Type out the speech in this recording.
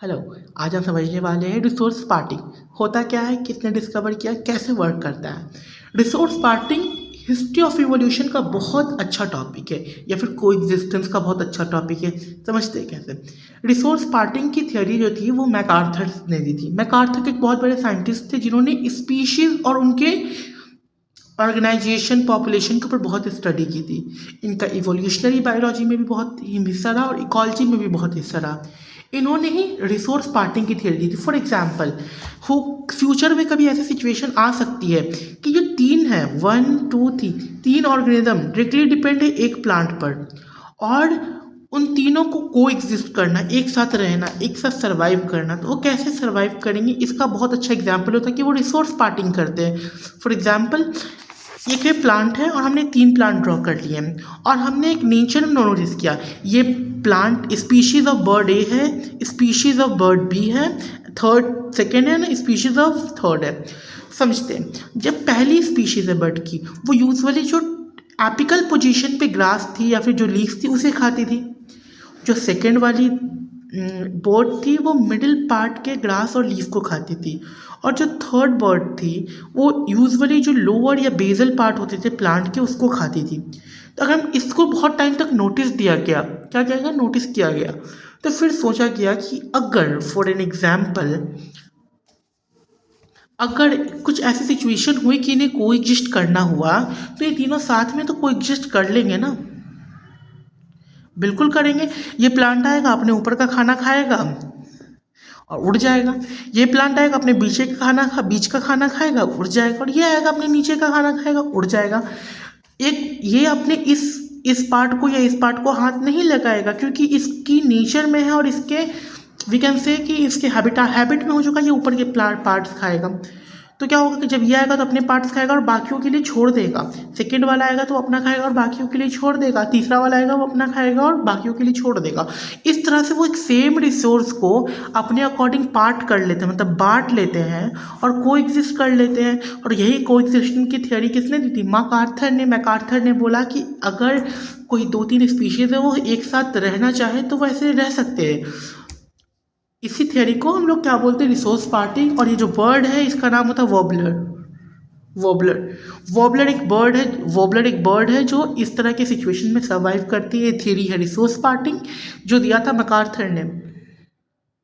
Hello. आज हम समझने वाले हैं रिसोर्स पार्टिंग होता क्या है, किसने डिस्कवर किया, कैसे वर्क करता है। Resource parting history of evolution का बहुत अच्छा टॉपिक है या फिर कोएग्जिस्टेंस का बहुत अच्छा टॉपिक है। समझते हैं कैसे। रिसोर्स पार्टिंग की थ्योरी जो थी वो मैकार्थर ने दी थी। मैकार्थर एक बहुत बड़े साइंटिस्ट थे जिन्होंने स्पीशीज और उनके ऑर्गेनाइजेशन पॉपुलेशन के ऊपर बहुत स्टडी की थी। इनका इवोल्यूशनरी बायोलॉजी में भी बहुत हिस्सा रहा और इकोलॉजी में भी बहुत हिस्सा रहा। इन्होंने ही रिसोर्स पार्टिंग की थ्योरी दी थी। फॉर एग्जांपल हो फ्यूचर में कभी ऐसी सिचुएशन आ सकती है कि जो तीन है 1 2 3 तीन ऑर्गेनिज्म डायरेक्टली डिपेंड है एक प्लांट पर, और उन तीनों को को एग्जिस्ट करना, एक साथ रहना, एक साथ सर्वाइव करना। तो वो कैसे सर्वाइव करेंगे, इसका बहुत अच्छा एग्जाम्पल होता है कि वो रिसोर्स पार्टिंग करते हैं। फॉर एग्जाम्पल एक ये प्लांट है और हमने तीन प्लांट ड्रॉ कर लिए हैं और हमने एक नेचर में नोटिस किया ये प्लांट स्पीशीज ऑफ बर्ड ए है, स्पीशीज ऑफ बर्ड बी है, थर्ड सेकेंड है ना, स्पीशीज ऑफ थर्ड है। समझते हैं, जब पहली स्पीशीज है बर्ड की वो यूजुअली जो एपिकल पोजीशन पे ग्रास थी या फिर जो लीव्स थी उसे खाती थी। जो सेकेंड वाली बर्ड थी वो मिडिल पार्ट के ग्रास और लीफ को खाती थी, और जो थर्ड बर्ड थी वो यूजुअली जो लोअर या बेजल पार्ट होते थे प्लांट के उसको खाती थी। तो अगर हम इसको बहुत टाइम तक नोटिस दिया गया, क्या किया गया, नोटिस किया गया, तो फिर सोचा गया कि अगर फॉर एन एग्जाम्पल अगर कुछ ऐसी सिचुएशन हुई कि इन्हें को एग्जिस्ट करना हुआ तो ये तीनों साथ में तो को एग्जिस्ट कर लेंगे ना। बिल्कुल करेंगे। ये प्लांट आएगा अपने ऊपर का खाना खाएगा और उड़ जाएगा, ये प्लांट आएगा अपने बीच का खाना खाएगा उड़ जाएगा, और ये आएगा अपने नीचे का खाना खाएगा उड़ जाएगा। एक ये अपने इस पार्ट को या इस पार्ट को हाथ नहीं लगाएगा क्योंकि इसकी नेचर में है और इसके वी कैन से कि इसके हैबिट में हो चुका है, ये ऊपर के पार्ट्स खाएगा। तो क्या होगा कि जब ये आएगा तो अपने पार्ट्स खाएगा और बाकियों के लिए छोड़ देगा। सेकेंड वाला आएगा तो अपना खाएगा और बाकियों के लिए छोड़ देगा। तीसरा वाला आएगा वो अपना खाएगा और बाकियों के लिए छोड़ देगा। इस तरह से वो एक सेम रिसोर्स को अपने अकॉर्डिंग पार्ट कर लेते हैं, मतलब बांट लेते हैं और को एग्जिस्ट कर लेते हैं। और यही को एग्जिस्टेंस की थ्योरी किसने दी थी, मैकार्थर ने बोला कि अगर कोई 2 3 स्पीशीज है वो एक साथ रहना चाहे तो वो ऐसे रह सकते हैं। इसी थ्योरी को हम लोग क्या बोलते हैं, रिसोर्स पार्टिंग। और ये जो बर्ड है इसका नाम होता है वॉबलर। वॉबलर एक बर्ड है जो इस तरह के सिचुएशन में सर्वाइव करती है। थ्योरी है रिसोर्स पार्टिंग जो दिया था मैकार्थर ने।